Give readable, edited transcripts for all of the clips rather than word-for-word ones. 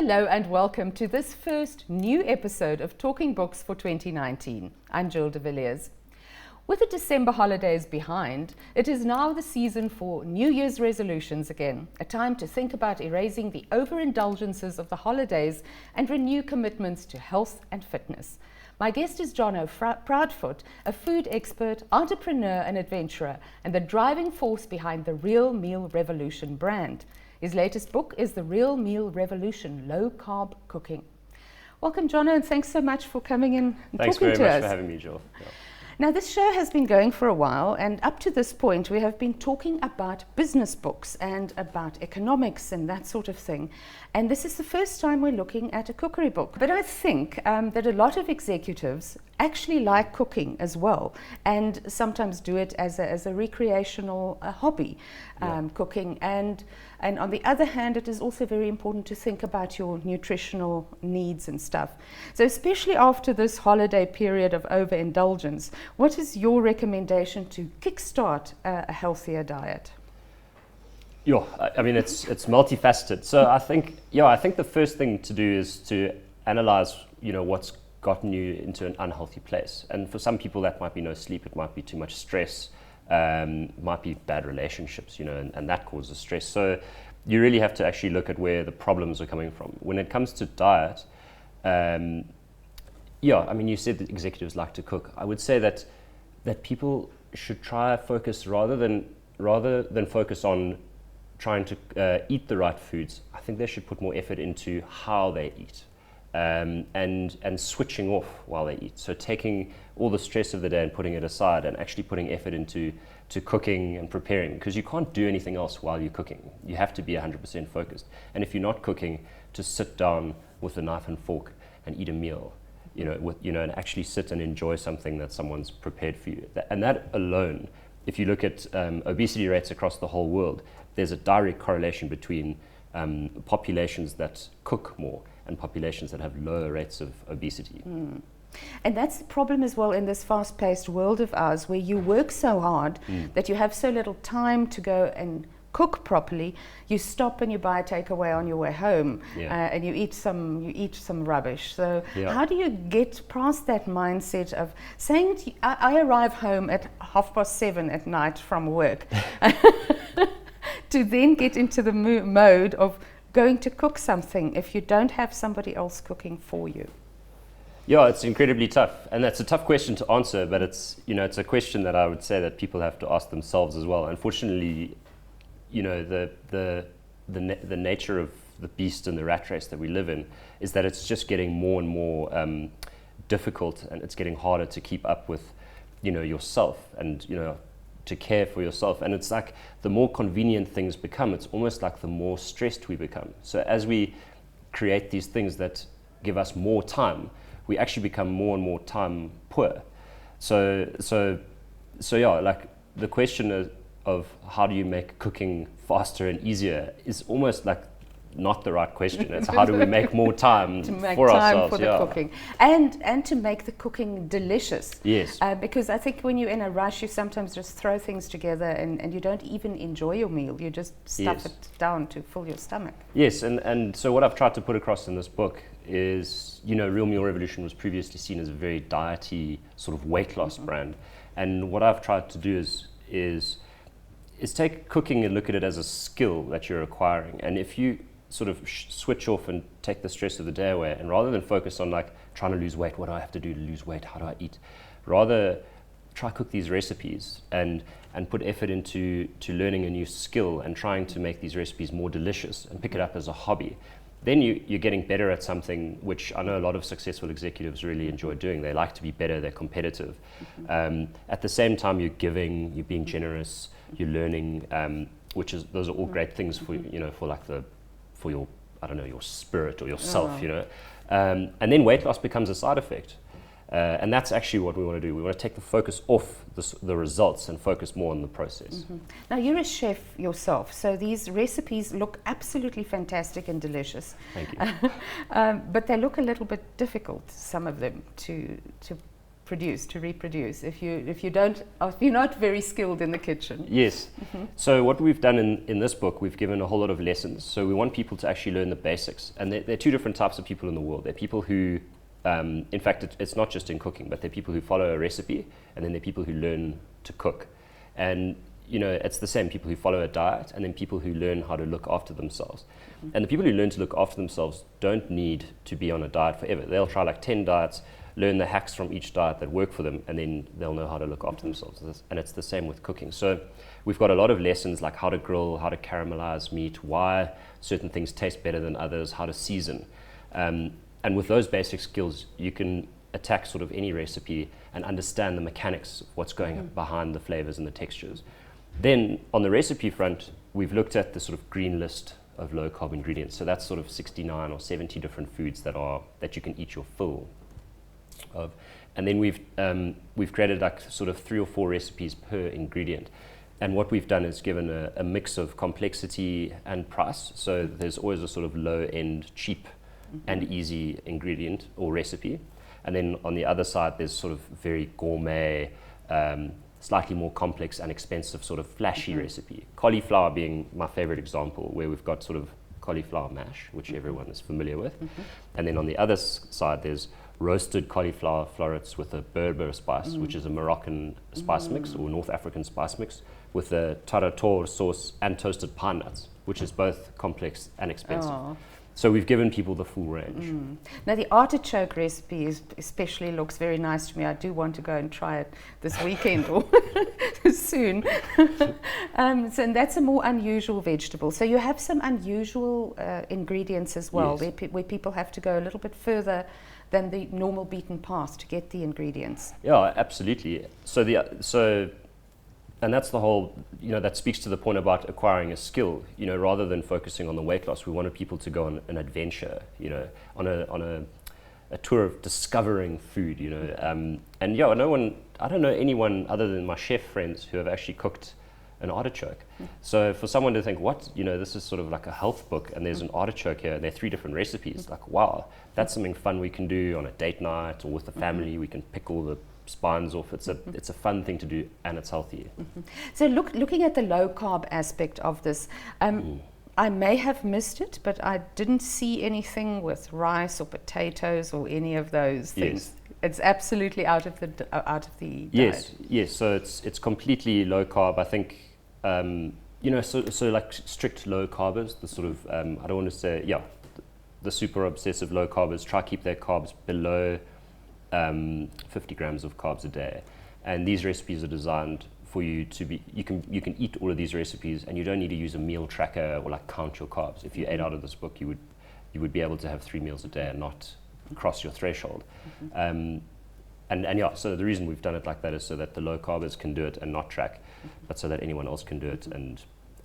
Hello and welcome to this first new episode of Talking Books for 2019. I'm Jill de Villiers. With the December holidays behind, it is now the season for New Year's resolutions again, a time to think about erasing the overindulgences of the holidays and renew commitments to health and fitness. My guest is Jonno Proudfoot, a food expert, entrepreneur and adventurer, and the driving force behind the Real Meal Revolution brand. His latest book is The Real Meal Revolution, Low Carb Cooking. Welcome, Jonno, and thanks so much for coming in and Thanks talking to us. Thanks very much for having me, Jill. Yeah. Now, this show has been going for a while, and up to this point, we have been talking about business books and about economics and that sort of thing. And this is the first time we're looking at a cookery book. But I think that a lot of executives actually like cooking as well, and sometimes do it as a recreational hobby, cooking. And on the other hand, it is also very important to think about your nutritional needs and stuff. So especially after this holiday period of overindulgence, what is your recommendation to kickstart a healthier diet? Yeah, I mean, it's multifaceted. So I think the first thing to do is to analyze, what's gotten you into an unhealthy place. And for some people, that might be no sleep, it might be too much stress, might be bad relationships, and that causes stress. So you really have to actually look at where the problems are coming from. When it comes to diet, you said that executives like to cook. I would say that people should try to focus rather than focus on trying to eat the right foods. I think they should put more effort into how they eat, and switching off while they eat. So taking all the stress of the day and putting it aside, and actually putting effort into cooking and preparing, because you can't do anything else while you're cooking. You have to be 100% focused. And if you're not cooking, to sit down with a knife and fork and eat a meal, and actually sit and enjoy something that someone's prepared for you. And that alone, if you look at obesity rates across the whole world, there's a direct correlation between populations that cook more and populations that have lower rates of obesity. And that's the problem as well in this fast-paced world of ours, where you work so hard that you have so little time to go and cook properly. You stop and you buy a takeaway on your way home, and you eat some rubbish. So how do you get past that mindset of saying, I arrive home at 7:30 at night from work, to then get into the mode of going to cook something if you don't have somebody else cooking for you? Yeah, it's incredibly tough, and that's a tough question to answer, but it's a question that I would say that people have to ask themselves as well. Unfortunately, the nature of the beast and the rat race that we live in is that it's just getting more and more difficult, and it's getting harder to keep up with yourself and to care for yourself. And it's like the more convenient things become, it's almost like the more stressed we become. So as we create these things that give us more time, we actually become more and more time poor. So like the question of how do you make cooking faster and easier is almost like not the right question. It's how do we make more time for ourselves, for the cooking, and to make the cooking delicious. Yes. Because I think when you're in a rush, you sometimes just throw things together and you don't even enjoy your meal. You just stuff it down to fill your stomach. Yes, and so what I've tried to put across in this book is, Real Meal Revolution was previously seen as a very diety sort of weight loss brand, and what I've tried to do is take cooking and look at it as a skill that you're acquiring. And if you sort of switch off and take the stress of the day away, and rather than focus on like trying to lose weight, what do I have to do to lose weight, how do I eat, rather try cook these recipes and put effort into learning a new skill and trying to make these recipes more delicious and pick it up as a hobby. Then you're getting better at something, which I know a lot of successful executives really enjoy doing. They like to be better, they're competitive. At the same time, you're giving, you're being generous, you're learning, those are all great things for for your, your spirit or yourself, and then weight loss becomes a side effect. And that's actually what we want to do. We want to take the focus off the results and focus more on the process. Now, you're a chef yourself, so these recipes look absolutely fantastic and delicious. Thank you. But they look a little bit difficult, some of them, to produce, to reproduce, if you're not very skilled in the kitchen. Yes. So what we've done in this book, we've given a whole lot of lessons. So we want people to actually learn the basics. And there are two different types of people in the world. There are people who, in fact, it's not just in cooking, but there are people who follow a recipe, and then there are people who learn to cook. And it's the same, people who follow a diet, and then people who learn how to look after themselves. And the people who learn to look after themselves don't need to be on a diet forever. They'll try like 10 diets, learn the hacks from each diet that work for them, and then they'll know how to look after themselves. And it's the same with cooking. So we've got a lot of lessons like how to grill, how to caramelize meat, why certain things taste better than others, how to season. And with those basic skills, you can attack sort of any recipe and understand the mechanics of what's going behind the flavors and the textures. Then on the recipe front, we've looked at the sort of green list of low carb ingredients. So that's sort of 69 or 70 different foods that you can eat your fill of. And then we've created like sort of 3 or 4 recipes per ingredient. And what we've done is given a mix of complexity and price. So there's always a sort of low end, cheap and easy ingredient or recipe. And then on the other side, there's sort of very gourmet, slightly more complex and expensive sort of flashy recipe. Cauliflower being my favorite example, where we've got sort of cauliflower mash, which everyone is familiar with. And then on the other side, there's roasted cauliflower florets with a Berber spice, which is a Moroccan spice mix or North African spice mix, with a tarator sauce and toasted pine nuts, which is both complex and expensive. Oh. So we've given people the full range. Now the artichoke recipe especially looks very nice to me. I do want to go and try it this weekend or soon. And that's a more unusual vegetable. So you have some unusual ingredients as well, Yes. where people have to go a little bit further than the normal beaten path to get the ingredients. Yeah, absolutely. And that's the whole, that speaks to the point about acquiring a skill, rather than focusing on the weight loss. We wanted people to go on an adventure, on a tour of discovering food, and yeah, I don't know anyone other than my chef friends who have actually cooked an artichoke. So for someone to think, this is sort of like a health book and there's an artichoke here and there are 3 different recipes, like, wow, that's something fun we can do on a date night or with the family. We can pick all the spines off. It's a fun thing to do, and it's healthy. So looking at the low carb aspect of this, I may have missed it, but I didn't see anything with rice or potatoes or any of those things. Yes. It's absolutely out of the diet. Yes. So it's completely low carb. I think so like strict low carbers, the sort of I don't want to say the super obsessive low carbers try to keep their carbs below 50 grams of carbs a day, and these recipes are designed for you to be. You can eat all of these recipes, and you don't need to use a meal tracker or like count your carbs. If you ate out of this book, you would be able to have 3 meals a day and not cross your threshold. So the reason we've done it like that is so that the low carbers can do it and not track, but so that anyone else can do it and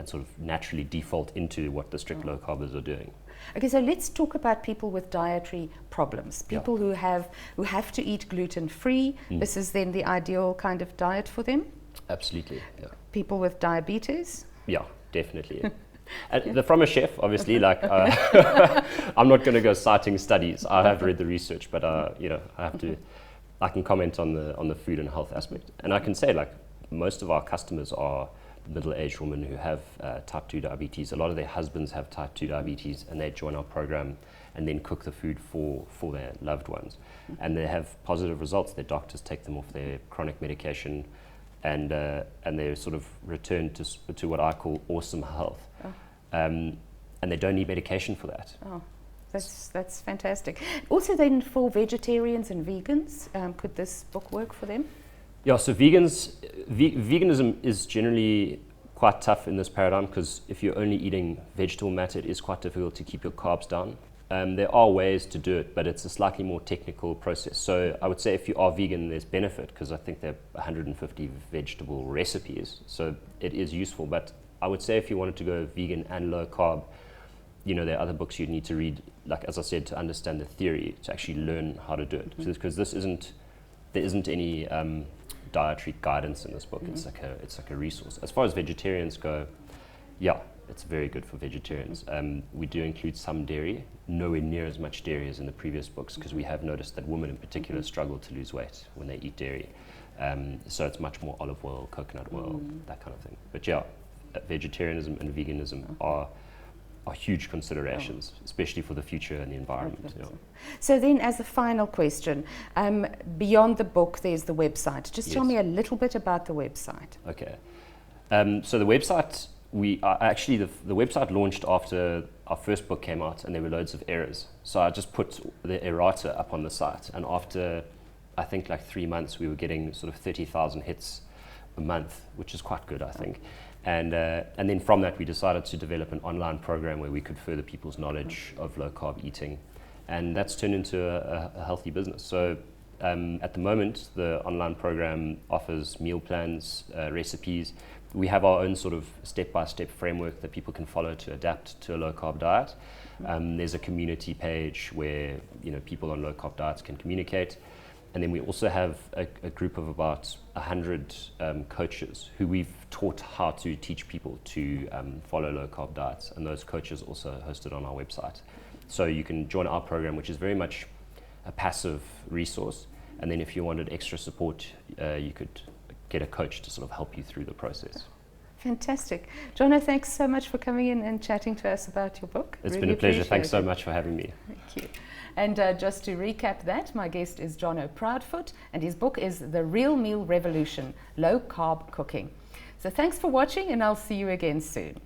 sort of naturally default into what the strict low carbers are doing. Okay, so let's talk about people with dietary problems. People who have to eat gluten-free. This is then the ideal kind of diet for them. Absolutely. Yeah. People with diabetes. Yeah, definitely. And from a chef, obviously, like I'm not going to go citing studies. I have read the research, but I can comment on the food and health aspect, and I can say like most of our customers are middle-aged women who have type 2 diabetes. A lot of their husbands have type 2 diabetes, and they join our program and then cook the food for their loved ones, and they have positive results. Their doctors take them off their chronic medication, and they sort of return to what I call awesome health. And they don't need medication for that. Oh, that's fantastic. Also then for vegetarians and vegans, could this book work for them? Yeah, so veganism is generally quite tough in this paradigm, because if you're only eating vegetable matter, it is quite difficult to keep your carbs down. There are ways to do it, but it's a slightly more technical process. So I would say if you are vegan, there's benefit, because I think there are 150 vegetable recipes, so it is useful. But I would say if you wanted to go vegan and low carb, there are other books you'd need to read, like as I said, to understand the theory, to actually learn how to do it. Because there isn't any dietary guidance in this book. It's like a resource. As far as vegetarians go, it's very good for vegetarians. We do include some dairy, nowhere near as much dairy as in the previous books, because we have noticed that women in particular struggle to lose weight when they eat dairy. So it's much more olive oil, coconut oil, that kind of thing. But yeah, vegetarianism and veganism are huge considerations, especially for the future and the environment. Yeah. So then, as a final question, beyond the book, there's the website. Just tell me a little bit about the website. Okay. So the website, the website launched after our first book came out, and there were loads of errors. So I just put the errata up on the site, and after I think like 3 months, we were getting sort of 30,000 hits a month, which is quite good, I think. And then from that, we decided to develop an online program where we could further people's knowledge of low-carb eating. And that's turned into a healthy business. So at the moment, the online program offers meal plans, recipes. We have our own sort of step-by-step framework that people can follow to adapt to a low-carb diet. There's a community page where people on low-carb diets can communicate. And then we also have a group of about 100 coaches who we've taught how to teach people to follow low-carb diets. And those coaches also hosted on our website. So you can join our program, which is very much a passive resource. And then if you wanted extra support, you could get a coach to sort of help you through the process. Fantastic. Jonno, thanks so much for coming in and chatting to us about your book. It's been a pleasure. Thanks so much for having me. Thank you. And just to recap that, my guest is Jonno Proudfoot, and his book is The Real Meal Revolution, Low Carb Cooking. So thanks for watching, and I'll see you again soon.